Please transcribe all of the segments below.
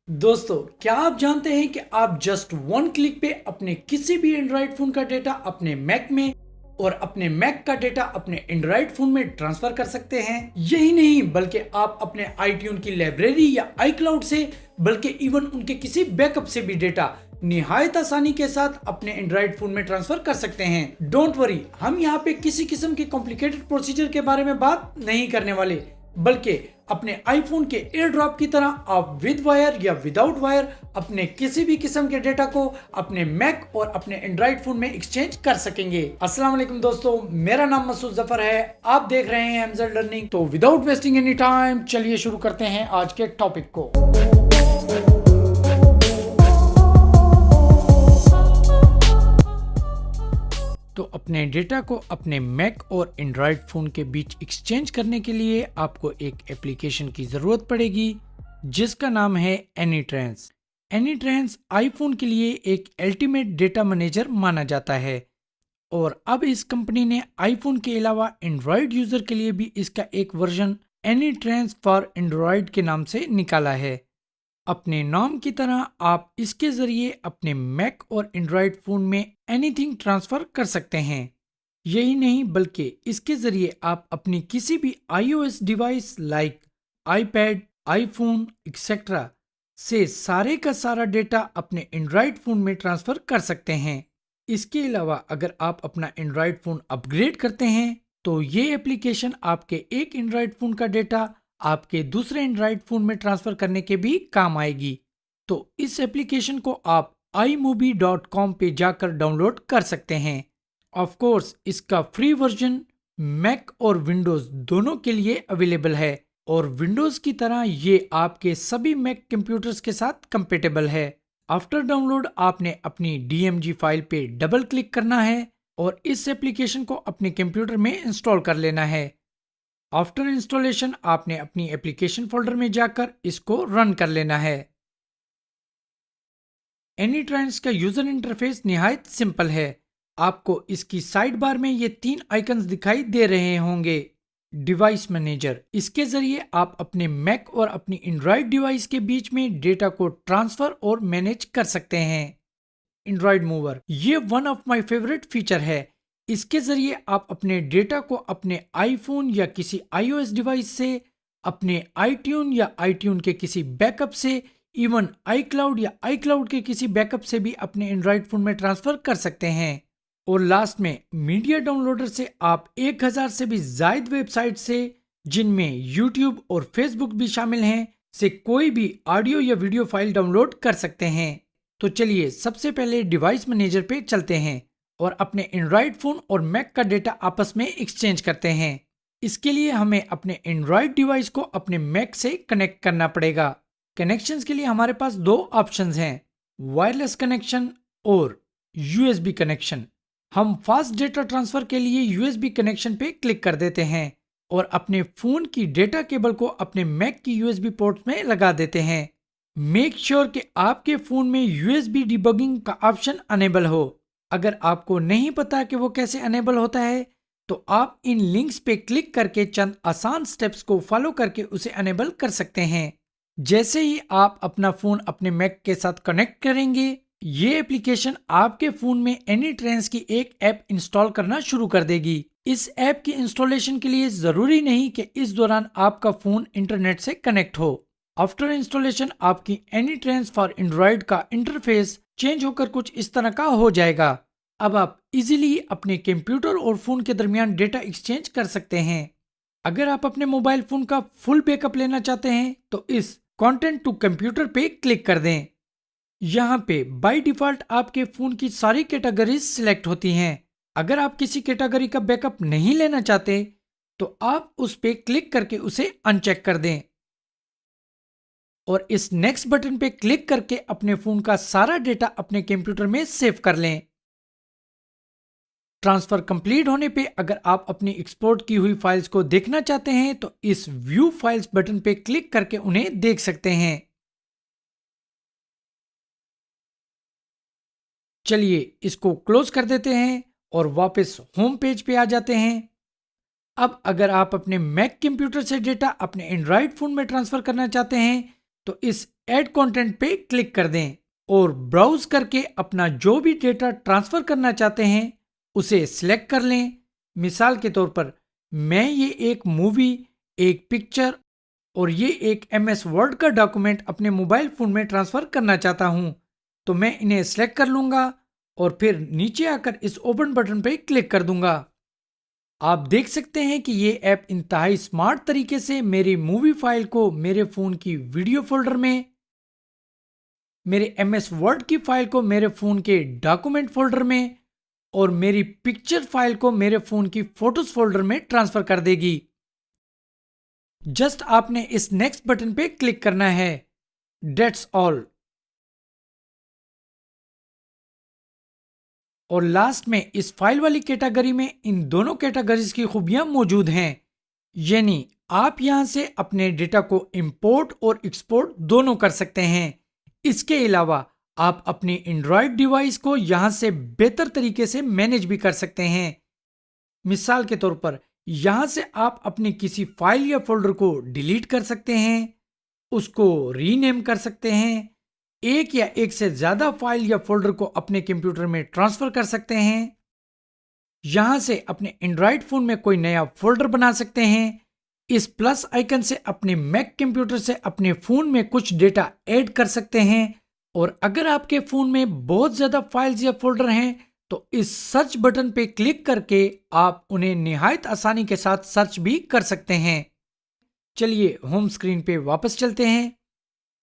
दोस्तों, क्या आप जानते हैं कि आप जस्ट वन क्लिक पे अपने किसी भी एंड्रॉइड फोन का डेटा अपने मैक में और अपने मैक का डेटा अपने एंड्रॉइड फोन में ट्रांसफर कर सकते हैं। यही नहीं बल्कि आप अपने आईट्यून की लाइब्रेरी या आईक्लाउड से बल्कि इवन उनके किसी बैकअप से भी डेटा निहायत आसानी के साथ अपने एंड्रॉइड फोन में ट्रांसफर कर सकते हैं। डोंट वरी, हम यहाँ पे किसी किस्म के कॉम्प्लिकेटेड प्रोसीजर के बारे में बात नहीं करने वाले, बल्कि अपने आईफोन के एयर ड्रॉप की तरह आप विद वायर या विदाउट वायर अपने किसी भी किस्म के डेटा को अपने मैक और अपने एंड्रॉइड फोन में एक्सचेंज कर सकेंगे। अस्सलाम वालेकुम दोस्तों, मेरा नाम मसूद जफर है, आप देख रहे हैं एमजेड लर्निंग। तो विदाउट वेस्टिंग एनी टाइम चलिए शुरू करते हैं आज के टॉपिक को। तो अपने डेटा को अपने मैक और एंड्रॉयड फ़ोन के बीच एक्सचेंज करने के लिए आपको एक एप्लीकेशन की ज़रूरत पड़ेगी जिसका नाम है एनीट्रांस। एनीट्रांस आईफोन के लिए एक अल्टीमेट डेटा मैनेजर माना जाता है और अब इस कंपनी ने आईफोन के अलावा एंड्रॉयड यूज़र के लिए भी इसका एक वर्जन एनीट्रांस फॉर एंड्रॉयड के नाम से निकाला है। अपने नाम की तरह आप इसके जरिए अपने मैक और एंड्रॉयड फोन में एनीथिंग ट्रांसफर कर सकते हैं। यही नहीं बल्कि इसके जरिए आप अपनी किसी भी iOS device like iPad, iPhone etcetera से सारे का सारा डेटा अपने एंड्रॉयड फोन में ट्रांसफर कर सकते हैं। इसके अलावा अगर आप अपना एंड्रॉयड फोन अपग्रेड करते हैं तो ये एप्लीकेशन आपके एक एंड्रॉयड फोन का डेटा आपके दूसरे एंड्रॉयड फोन में ट्रांसफर करने के भी काम आएगी। तो इस एप्लीकेशन को आप iMovie.com पे जाकर डाउनलोड कर सकते हैं। ऑफ कोर्स इसका फ्री वर्जन मैक और विंडोज दोनों के लिए अवेलेबल है और विंडोज की तरह ये आपके सभी मैक कंप्यूटर्स के साथ कंपेटेबल है। आफ्टर डाउनलोड आपने अपनी DMG फाइल पे डबल क्लिक करना है और इस एप्लीकेशन को अपने कंप्यूटर में इंस्टॉल कर लेना है। आफ्टर इंस्टॉलेशन आपने अपनी एप्लीकेशन फोल्डर में जाकर इसको रन कर लेना है। एनीट्रांस का यूजर इंटरफेस निहायत सिंपल है। आपको इसकी साइड बार में ये 3 आइकन्स दिखाई दे रहे होंगे। डिवाइस मैनेजर, इसके जरिए आप अपने मैक और अपनी एंड्रॉयड डिवाइस के बीच में डेटा को ट्रांसफर और मैनेज कर सकते हैं। एंड्रॉयड मूवर, ये one of my favourite feature है। इसके जरिए आप अपने डेटा को अपने आईफोन या किसी आईओएस डिवाइस से, अपने आईट्यून या आईट्यून के किसी बैकअप से, इवन आईक्लाउड या आईक्लाउड के किसी बैकअप से भी अपने एंड्रॉयड फोन में ट्रांसफर कर सकते हैं। और लास्ट में मीडिया डाउनलोडर से आप 1000 से भी ज्यादा वेबसाइट से, जिनमें यूट्यूब और फेसबुक भी शामिल हैं, से कोई भी ऑडियो या वीडियो फाइल डाउनलोड कर सकते हैं। तो चलिए सबसे पहले डिवाइस मैनेजर पे चलते हैं और अपने एंड्रॉयड फोन और मैक का डेटा आपस में एक्सचेंज करते हैं। इसके लिए हमें अपने एंड्रॉयड डिवाइस को अपने मैक से कनेक्ट करना पड़ेगा। कनेक्शंस के लिए हमारे पास 2 ऑप्शंस हैं, वायरलेस कनेक्शन और यूएसबी कनेक्शन। हम फास्ट डेटा ट्रांसफर के लिए यूएसबी कनेक्शन पे क्लिक कर देते हैं और अपने फोन की डेटा केबल को अपने मैक की यूएसबी पोर्ट में लगा देते हैं। मेक श्योर कि आपके फोन में यूएसबी डिबगिंग का ऑप्शन अनेबल हो। अगर आपको नहीं पता कि वो कैसे अनेबल होता है तो आप इन लिंक्स पे क्लिक करके चंद आसान स्टेप्स को फॉलो करके उसे अनेबल कर सकते हैं। जैसे ही आप अपना फोन अपने मैक के साथ कनेक्ट करेंगे, ये एप्लीकेशन आपके फोन में एनीट्रांस की एक ऐप इंस्टॉल करना शुरू कर देगी। इस ऐप की इंस्टॉलेशन के लिए जरूरी नहीं कि इस दौरान आपका फोन इंटरनेट से कनेक्ट हो। आफ्टर इंस्टॉलेशन आपकी एनीट्रांस फॉर एंड्रॉयड का इंटरफेस चेंज होकर कुछ इस तरह का हो जाएगा। अब आप इजीली अपने कंप्यूटर और फोन के दरमियान डेटा एक्सचेंज कर सकते हैं। अगर आप अपने मोबाइल फोन का फुल बैकअप लेना चाहते हैं तो इस कंटेंट टू कंप्यूटर पे क्लिक कर दें। यहाँ पे बाय डिफॉल्ट आपके फोन की सारी कैटेगरीज सिलेक्ट होती हैं। अगर आप किसी कैटेगरी का बैकअप नहीं लेना चाहते तो आप उस पे क्लिक करके उसे अनचेक कर दें और इस नेक्स्ट बटन पे क्लिक करके अपने फोन का सारा डेटा अपने कंप्यूटर में सेव कर लें। ट्रांसफर कंप्लीट होने पे अगर आप अपनी एक्सपोर्ट की हुई फाइल्स को देखना चाहते हैं तो इस व्यू फाइल्स बटन पे क्लिक करके उन्हें देख सकते हैं। चलिए इसको क्लोज कर देते हैं और वापस होम पेज पे आ जाते हैं। अब अगर आप अपने मैक कंप्यूटर से डेटा अपने एंड्रॉयड फोन में ट्रांसफर करना चाहते हैं तो इस ऐड कंटेंट पे क्लिक कर दें और ब्राउज करके अपना जो भी डेटा ट्रांसफर करना चाहते हैं उसे सिलेक्ट कर लें। मिसाल के तौर पर मैं ये एक मूवी, एक पिक्चर और ये एक MS वर्ड का डॉक्यूमेंट अपने मोबाइल फोन में ट्रांसफर करना चाहता हूं, तो मैं इन्हें सिलेक्ट कर लूंगा और फिर नीचे आकर इस ओपन बटन पे क्लिक कर दूंगा। आप देख सकते हैं कि ये ऐप इंतहाई स्मार्ट तरीके से मेरी मूवी फाइल को मेरे फोन की वीडियो फोल्डर में, मेरे MS वर्ड की फाइल को मेरे फोन के डॉक्यूमेंट फोल्डर में और मेरी पिक्चर फाइल को मेरे फोन की फोटोज फोल्डर में ट्रांसफर कर देगी। जस्ट आपने इस नेक्स्ट बटन पे क्लिक करना है। That's all. और लास्ट में इस फाइल वाली कैटेगरी में इन दोनों कैटेगरीज की खूबियां मौजूद हैं, यानी आप यहां से अपने डेटा को इंपोर्ट और एक्सपोर्ट दोनों कर सकते हैं। इसके अलावा आप अपनी एंड्रॉयड डिवाइस को यहां से बेहतर तरीके से मैनेज भी कर सकते हैं। मिसाल के तौर पर यहां से आप अपनी किसी फाइल या फोल्डर को डिलीट कर सकते हैं, उसको रीनेम कर सकते हैं, एक या एक से ज्यादा फाइल या फोल्डर को अपने कंप्यूटर में ट्रांसफर कर सकते हैं, यहां से अपने एंड्रॉयड फोन में कोई नया फोल्डर बना सकते हैं। इस प्लस आइकन से अपने मैक कंप्यूटर से अपने फोन में कुछ डेटा ऐड कर सकते हैं। और अगर आपके फोन में बहुत ज्यादा फाइल्स या फोल्डर हैं तो इस सर्च बटन पे क्लिक करके आप उन्हें निहायत आसानी के साथ सर्च भी कर सकते हैं। चलिए होम स्क्रीन पे वापस चलते हैं।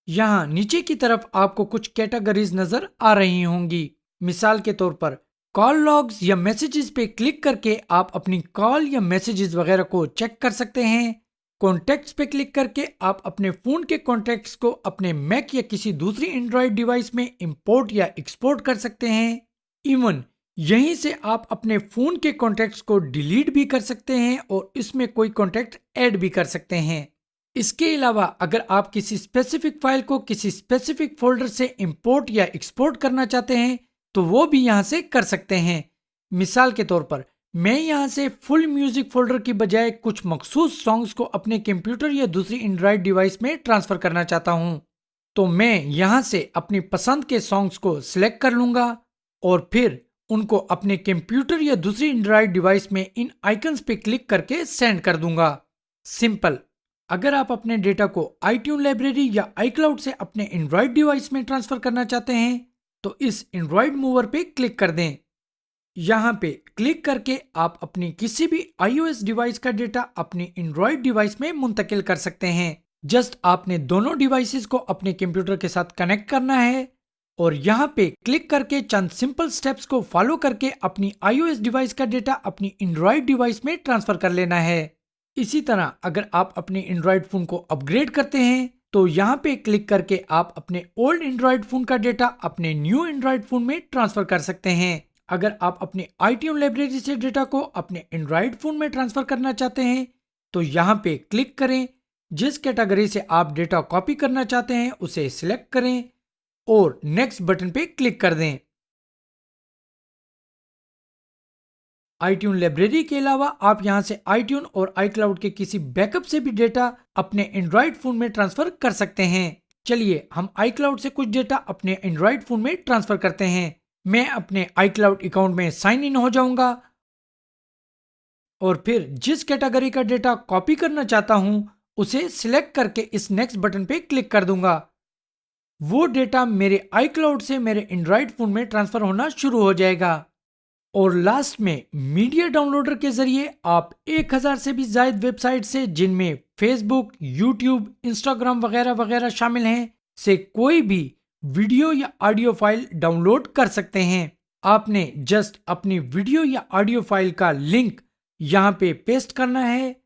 यहाँ नीचे की तरफ आपको कुछ कैटेगरीज नजर आ रही होंगी। मिसाल के तौर पर कॉल लॉग्स या मैसेजेस पे क्लिक करके आप अपनी कॉल या मैसेजेस वगैरह को चेक कर सकते हैं। कॉन्टैक्ट्स पे क्लिक करके आप अपने फोन के कॉन्टैक्ट्स को अपने मैक या किसी दूसरी एंड्रॉयड डिवाइस में इंपोर्ट या एक्सपोर्ट कर सकते हैं। इवन यहीं से आप अपने फोन के कॉन्टैक्ट्स को डिलीट भी कर सकते हैं और इसमें कोई कॉन्टैक्ट ऐड भी कर सकते हैं। इसके अलावा अगर आप किसी स्पेसिफिक फाइल को किसी स्पेसिफिक फोल्डर से इंपोर्ट या एक्सपोर्ट करना चाहते हैं तो वो भी यहां से कर सकते हैं। मिसाल के तौर पर मैं यहां से फुल म्यूजिक फोल्डर की बजाय कुछ मखसूस सॉन्ग्स को अपने कंप्यूटर या दूसरी एंड्रॉयड डिवाइस में ट्रांसफर करना चाहता हूं, तो मैं यहां से अपनी पसंद के सॉन्ग्स को सिलेक्ट कर लूंगा और फिर उनको अपने कंप्यूटर या दूसरी एंड्रॉयड डिवाइस में इन आइकन्स पे क्लिक करके सेंड कर दूंगा। सिंपल। अगर आप अपने डेटा को iTunes लाइब्रेरी या iCloud से अपने एंड्रॉयड डिवाइस में ट्रांसफर करना चाहते हैं तो इस एंड्रॉयड मूवर पे क्लिक कर दें। यहां पे क्लिक करके आप अपनी किसी भी iOS डिवाइस का डेटा अपनी एंड्रॉयड डिवाइस में मुंतकिल कर सकते हैं। जस्ट आपने दोनों डिवाइसेस को अपने कंप्यूटर के साथ कनेक्ट करना है और यहां पे क्लिक करके चंद सिंपल स्टेप्स को फॉलो करके अपनी iOS डिवाइस का डेटा अपनी एंड्रॉयड डिवाइस में ट्रांसफर कर लेना है। इसी तरह अगर आप अपने एंड्रॉयड फोन को अपग्रेड करते हैं तो यहाँ पे क्लिक करके आप अपने ओल्ड एंड्रॉयड फोन का डेटा अपने न्यू एंड्रॉयड फोन में ट्रांसफर कर सकते हैं। अगर आप अपने iTunes लाइब्रेरी से डेटा को अपने एंड्रॉयड फोन में ट्रांसफर करना चाहते हैं तो यहाँ पे क्लिक करें, जिस कैटेगरी से आप डेटा कॉपी करना चाहते हैं उसे सिलेक्ट करें और नेक्स्ट बटन पे क्लिक कर दें। iTunes लाइब्रेरी के अलावा आप यहां से iTunes और iCloud के किसी बैकअप से भी डेटा अपने एंड्रॉयड फोन में ट्रांसफर कर सकते हैं। चलिए हम iCloud से कुछ डेटा अपने एंड्रॉयड फोन में ट्रांसफर करते हैं। मैं अपने iCloud अकाउंट में साइन इन हो जाऊंगा और फिर जिस कैटेगरी का डेटा कॉपी करना चाहता हूं उसे सिलेक्ट करके इस नेक्स्ट बटन पे क्लिक कर दूंगा। वो डेटा मेरे iCloud से मेरे एंड्रॉयड फोन में ट्रांसफर होना शुरू हो जाएगा। और लास्ट में मीडिया डाउनलोडर के जरिए आप 1000 से भी ज्यादा वेबसाइट से, जिनमें फेसबुक, यूट्यूब, इंस्टाग्राम वगैरह वगैरह शामिल हैं, से कोई भी वीडियो या ऑडियो फाइल डाउनलोड कर सकते हैं। आपने जस्ट अपनी वीडियो या ऑडियो फाइल का लिंक यहां पे पेस्ट करना है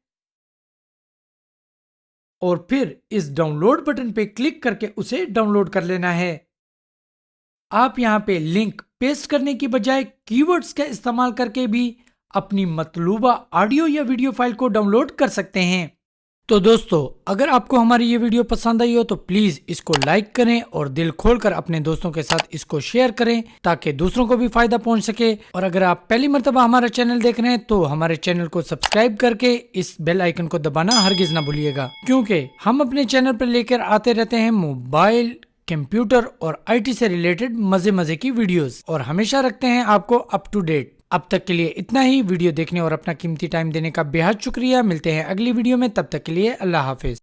और फिर इस डाउनलोड बटन पे क्लिक करके उसे डाउनलोड कर लेना है। आप यहां पे लिंक पेस्ट करने की बजाय कीवर्ड्स का इस्तेमाल करके भी अपनी मतलूबा ऑडियो या वीडियो फाइल को डाउनलोड कर सकते हैं। तो दोस्तों, अगर आपको हमारी ये वीडियो पसंद आई हो तो प्लीज इसको लाइक करें और दिल खोलकर अपने दोस्तों के साथ इसको शेयर करें ताकि दूसरों को भी फायदा पहुंच सके। और अगर आप पहली मर्तबा हमारा चैनल देख रहे हैं तो हमारे चैनल को सब्सक्राइब करके इस बेल आइकन को दबाना हरगिज ना भूलिएगा, क्योंकि हम अपने चैनल पर लेकर आते रहते हैं मोबाइल, कंप्यूटर और आईटी से रिलेटेड मजे मजे की वीडियोस, और हमेशा रखते हैं आपको अप टू डेट। अब तक के लिए इतना ही। वीडियो देखने और अपना कीमती टाइम देने का बेहद शुक्रिया। मिलते हैं अगली वीडियो में, तब तक के लिए अल्लाह हाफिज।